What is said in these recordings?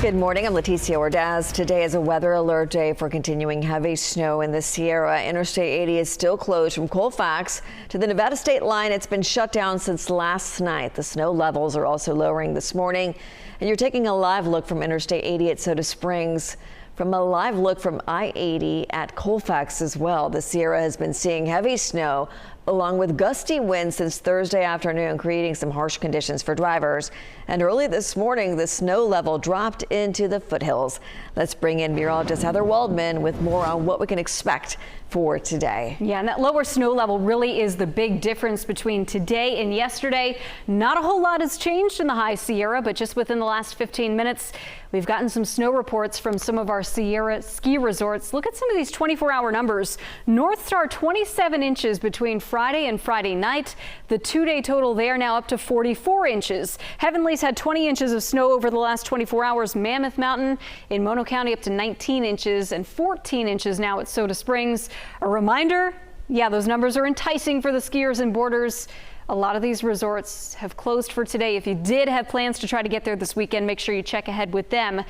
Good morning. I'm Leticia Ordaz. Today is a weather alert day for continuing heavy snow in the Sierra. Interstate 80 is still closed from Colfax to the Nevada state line. It's been shut down since last night. The snow levels are also lowering this morning. And you're taking a live look from Interstate 80 at Soda Springs. From a live look from I-80 at Colfax as well. The Sierra has been seeing heavy snow along with gusty winds since Thursday afternoon, creating some harsh conditions for drivers. And early this morning, the snow level dropped into the foothills. Let's bring in meteorologist Heather Waldman with more on what we can expect for today. Yeah, and that lower snow level really is the big difference between today and yesterday. Not a whole lot has changed in the high Sierra, but just within the last 15 minutes, we've gotten some snow reports from some of our Sierra ski resorts. Look at some of these 24-hour numbers. North Star 27 inches between Friday and Friday night. The two-day total there now up to 44 inches. Heavenly's had 20 inches of snow over the last 24 hours. Mammoth Mountain in Mono County up to 19 inches and 14 inches now at Soda Springs. A reminder, yeah, those numbers are enticing for the skiers and boarders. A lot of these resorts have closed for today. If you did have plans to try to get there this weekend, make sure you check ahead with them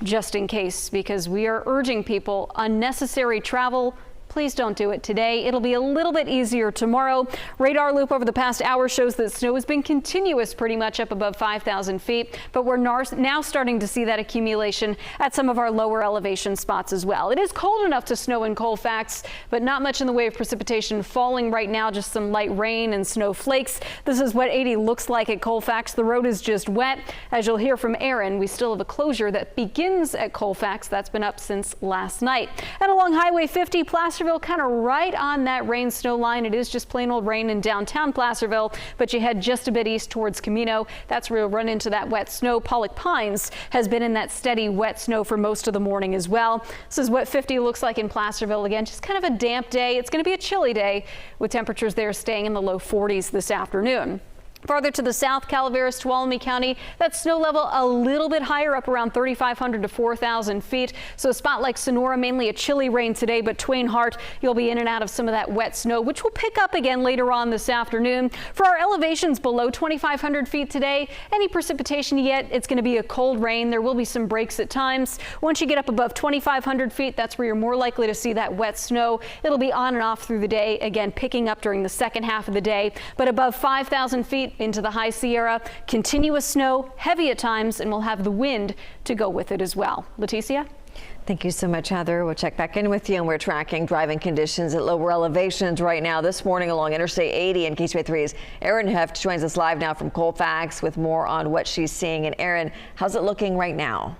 just in case, because we are urging people, unnecessary travel, please don't do it today. It'll be a little bit easier tomorrow. Radar loop over the past hour shows that snow has been continuous pretty much up above 5,000 feet, but we're now starting to see that accumulation at some of our lower elevation spots as well. It is cold enough to snow in Colfax, but not much in the way of precipitation falling right now, just some light rain and snow flakes. This is what 80 looks like at Colfax. The road is just wet. As you'll hear from Aaron, we still have a closure that begins at Colfax. That's been up since last night. And along Highway 50, Placerville kind of right on that rain snow line. It is just plain old rain in downtown Placerville, but you head just a bit east towards Camino. That's where you'll run into that wet snow. Pollock Pines has been in that steady wet snow for most of the morning as well. This is what 50 looks like in Placerville. Again, just kind of a damp day. It's going to be a chilly day with temperatures there staying in the low 40s this afternoon. Farther to the south, Calaveras, Tuolumne County, that snow level a little bit higher, up around 3,500 to 4,000 feet. So a spot like Sonora, mainly a chilly rain today, but Twain Harte, you'll be in and out of some of that wet snow, which will pick up again later on this afternoon. For our elevations below 2,500 feet today, any precipitation yet, it's going to be a cold rain. There will be some breaks at times. Once you get up above 2,500 feet, that's where you're more likely to see that wet snow. It'll be on and off through the day, again, picking up during the second half of the day. But above 5,000 feet, into the high Sierra, continuous snow, heavy at times, and we'll have the wind to go with it as well. Leticia? Thank you so much, Heather. We'll check back in with you, and we're tracking driving conditions at lower elevations right now this morning along Interstate 80 and KCRA 3's Erin Heft joins us live now from Colfax with more on what she's seeing. And Erin, how's it looking right now?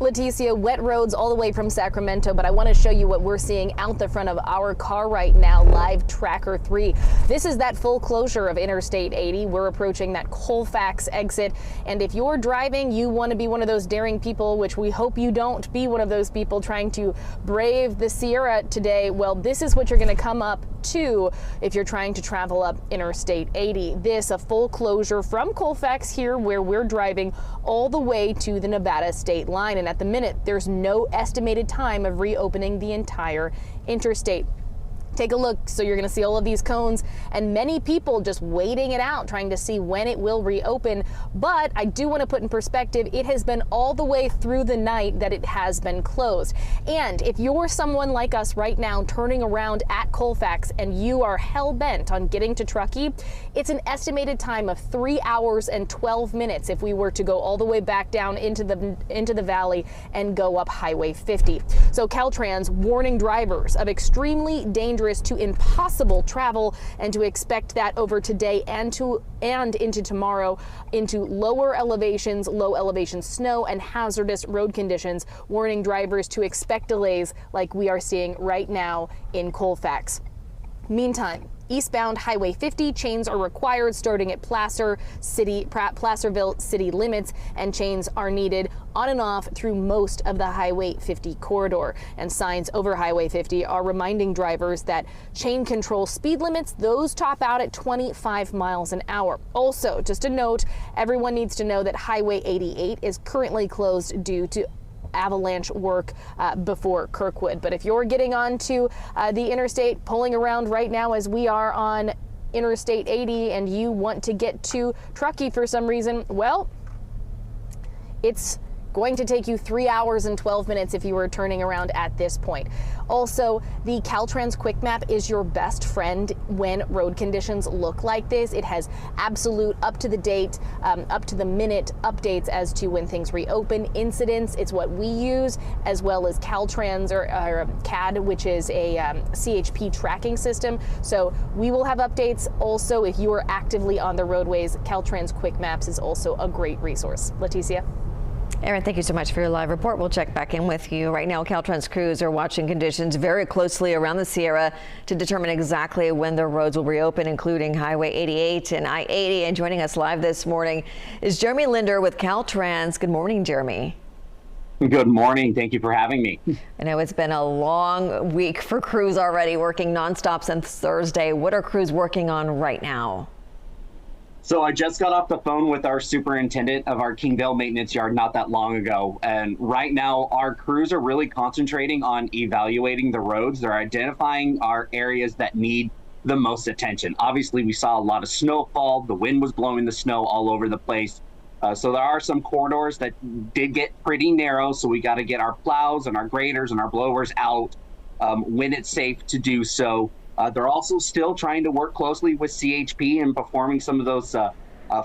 Leticia, wet roads all the way from Sacramento, but I want to show you what we're seeing out the front of our car right now, live tracker 3. This is that full closure of Interstate 80. We're approaching that Colfax exit, and if you're driving, you want to be one of those daring people, which we hope you don't be one of those people trying to brave the Sierra today. Well, this is what you're going to come up to if you're trying to travel up Interstate 80. This a full closure from Colfax here where we're driving all the way to the Nevada state line, and at the minute there's no estimated time of reopening the entire interstate. Take a look. So you're going to see all of these cones and many people just waiting it out, trying to see when it will reopen. But I do want to put in perspective, it has been all the way through the night that it has been closed. And if you're someone like us right now turning around at Colfax and you are hell bent on getting to Truckee, it's an estimated time of 3 hours and 12 minutes if we were to go all the way back down into the valley and go up Highway 50. So Caltrans warning drivers of extremely dangerous to impossible travel, and to expect that over today and into tomorrow into lower elevations, low elevation snow and hazardous road conditions, warning drivers to expect delays like we are seeing right now in Colfax. Meantime, eastbound Highway 50 chains are required starting at Placerville city limits, and chains are needed on and off through most of the Highway 50 corridor. And signs over Highway 50 are reminding drivers that chain control speed limits, those top out at 25 miles an hour. Also, just a note, everyone needs to know that Highway 88 is currently closed due to avalanche work before Kirkwood. But if you're getting onto the interstate, pulling around right now as we are on Interstate 80 and you want to get to Truckee for some reason, well, it's going to take you 3 hours and 12 minutes if you were turning around at this point. Also, the Caltrans Quick Map is your best friend when road conditions look like this. It has absolute up to the date, up to the minute updates as to when things reopen, incidents. It's what we use, as well as Caltrans or CAD, which is a CHP tracking system. So we will have updates. Also, if you are actively on the roadways, Caltrans Quick Maps is also a great resource. Leticia? Erin, thank you so much for your live report. We'll check back in with you. Right now, Caltrans crews are watching conditions very closely around the Sierra to determine exactly when the roads will reopen, including Highway 88 and I-80. And joining us live this morning is Jeremy Linder with Caltrans. Good morning, Jeremy. Good morning. Thank you for having me. I know it's been a long week for crews already, working nonstop since Thursday. What are crews working on right now? So I just got off the phone with our superintendent of our Kingdale maintenance yard not that long ago. And right now our crews are really concentrating on evaluating the roads. They're identifying our areas that need the most attention. Obviously, we saw a lot of snowfall. The wind was blowing the snow all over the place. So there are some corridors that did get pretty narrow. So we got to get our plows and our graders and our blowers out when it's safe to do so. They're also still trying to work closely with CHP and performing some of those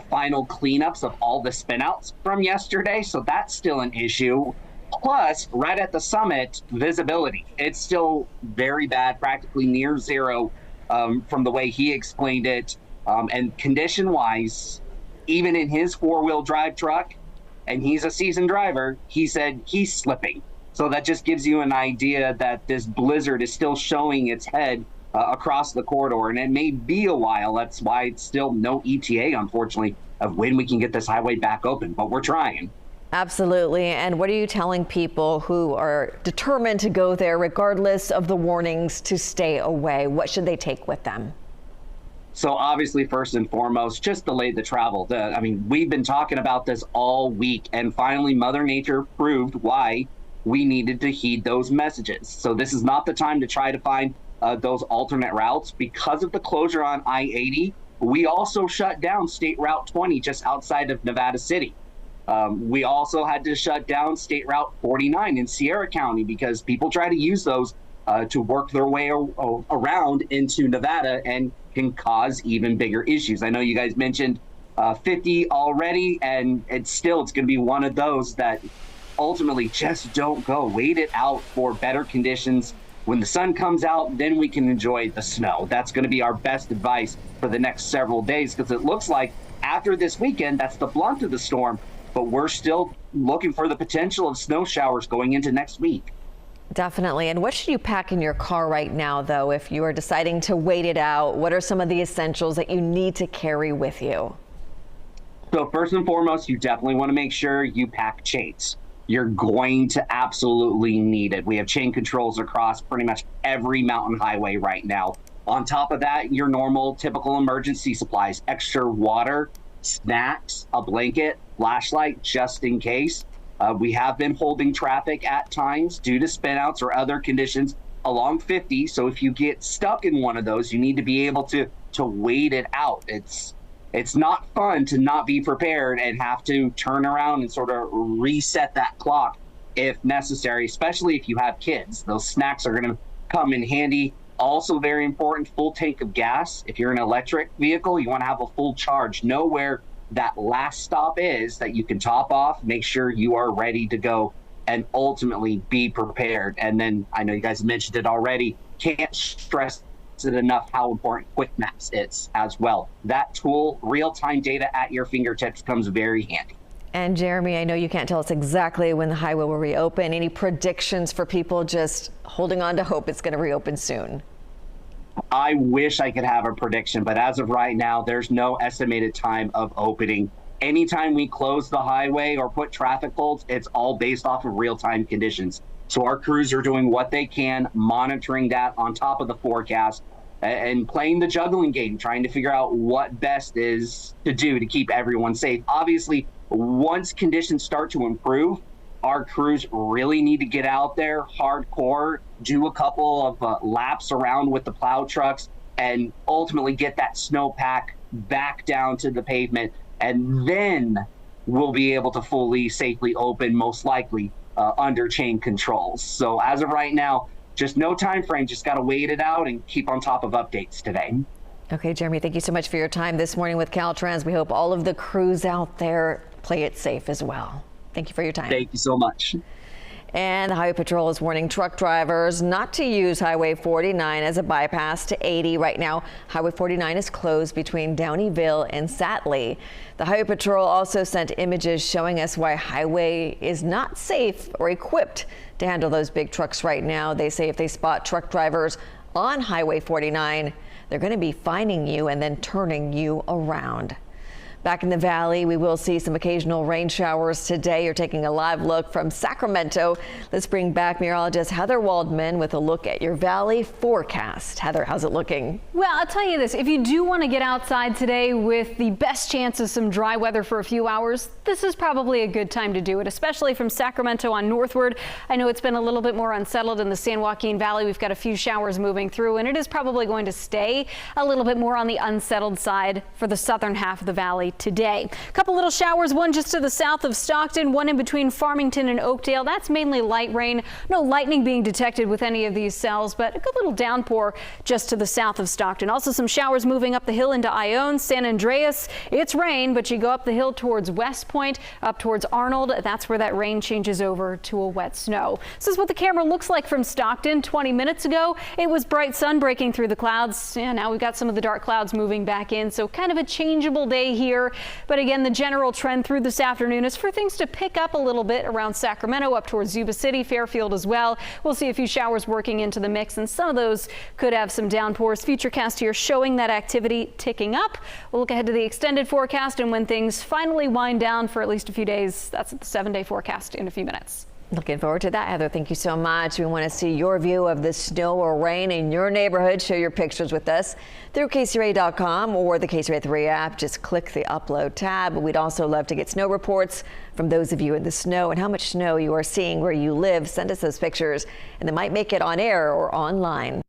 final cleanups of all the spinouts from yesterday. So that's still an issue. Plus, right at the summit, visibility. It's still very bad, practically near zero from the way he explained it. And condition-wise, even in his four-wheel drive truck, and he's a seasoned driver, he said he's slipping. So that just gives you an idea that this blizzard is still showing its head across the corridor, and it may be a while. That's why it's still no ETA, unfortunately, of when we can get this highway back open, but we're trying. Absolutely. And what are you telling people who are determined to go there, regardless of the warnings to stay away? What should they take with them? So obviously, first and foremost, just delay the travel. I mean, we've been talking about this all week, and finally Mother Nature proved why we needed to heed those messages. So this is not the time to try to find those alternate routes. Because of the closure on I-80, we also shut down State Route 20 just outside of Nevada City. We also had to shut down State Route 49 in Sierra County because people try to use those to work their way around into Nevada and can cause even bigger issues. I know you guys mentioned 50 already, and it's going to be one of those that ultimately just don't go. Wait it out for better conditions. When the sun comes out, then we can enjoy the snow. That's going to be our best advice for the next several days, because it looks like after this weekend, that's the blunt of the storm, but we're still looking for the potential of snow showers going into next week. Definitely. And what should you pack in your car right now, though, if you are deciding to wait it out? What are some of the essentials that you need to carry with you? So first and foremost, you definitely want to make sure you pack chains. You're going to absolutely need it. We have chain controls across pretty much every mountain highway right now. On top of that, your normal, typical emergency supplies, extra water, snacks, a blanket, flashlight, just in case. We have been holding traffic at times due to spinouts or other conditions along 50. So if you get stuck in one of those, you need to be able to wait it out. It's not fun to not be prepared and have to turn around and sort of reset that clock if necessary, especially if you have kids. Those snacks are going to come in handy. Also very important, full tank of gas. If you're an electric vehicle, you want to have a full charge. Know where that last stop is that you can top off. Make sure you are ready to go and ultimately be prepared. And then I know you guys mentioned it already. Can't stress it enough how important Quick Maps is as well. That tool, real-time data at your fingertips, comes very handy. And Jeremy, I know you can't tell us exactly when the highway will reopen. Any predictions for people just holding on to hope it's going to reopen soon? I wish I could have a prediction, but as of right now, there's no estimated time of opening. Anytime we close the highway or put traffic holds, it's all based off of real-time conditions. So our crews are doing what they can, monitoring that on top of the forecast and playing the juggling game, trying to figure out what best is to do to keep everyone safe. Obviously, once conditions start to improve, our crews really need to get out there hardcore, do a couple of laps around with the plow trucks, and ultimately get that snowpack back down to the pavement. And then we'll be able to fully safely open, most likely under chain controls. So as of right now, just no time frame, just got to wait it out and keep on top of updates today. Okay, Jeremy, thank you so much for your time this morning with Caltrans. We hope all of the crews out there play it safe as well. Thank you for your time. Thank you so much. And the Highway Patrol is warning truck drivers not to use Highway 49 as a bypass to 80. Right now, Highway 49 is closed between Downeyville and Satley. The Highway Patrol also sent images showing us why highway is not safe or equipped to handle those big trucks right now. They say if they spot truck drivers on Highway 49, they're going to be fining you and then turning you around. Back in the valley, we will see some occasional rain showers today. You're taking a live look from Sacramento. Let's bring back meteorologist Heather Waldman with a look at your valley forecast. Heather, how's it looking? Well, I'll tell you this, if you do want to get outside today with the best chance of some dry weather for a few hours, this is probably a good time to do it, especially from Sacramento on northward. I know it's been a little bit more unsettled in the San Joaquin Valley. We've got a few showers moving through, and it is probably going to stay a little bit more on the unsettled side for the southern half of the valley today. A couple little showers, one just to the south of Stockton, one in between Farmington and Oakdale. That's mainly light rain. No lightning being detected with any of these cells, but a good little downpour just to the south of Stockton. Also some showers moving up the hill into Ione, San Andreas. It's rain, but you go up the hill towards West Point, up towards Arnold. That's where that rain changes over to a wet snow. This is what the camera looks like from Stockton 20 minutes ago. It was bright sun breaking through the clouds. Yeah, now we've got some of the dark clouds moving back in, so kind of a changeable day here. But again, the general trend through this afternoon is for things to pick up a little bit around Sacramento, up towards Yuba City, Fairfield as well. We'll see a few showers working into the mix, and some of those could have some downpours. Futurecast here showing that activity ticking up. We'll look ahead to the extended forecast and when things finally wind down for at least a few days. That's the 7-day forecast in a few minutes. Looking forward to that, Heather. Thank you so much. We want to see your view of the snow or rain in your neighborhood. Share your pictures with us through KCRA.com or the KCRA 3 app. Just click the upload tab. We'd also love to get snow reports from those of you in the snow and how much snow you are seeing where you live. Send us those pictures and they might make it on air or online.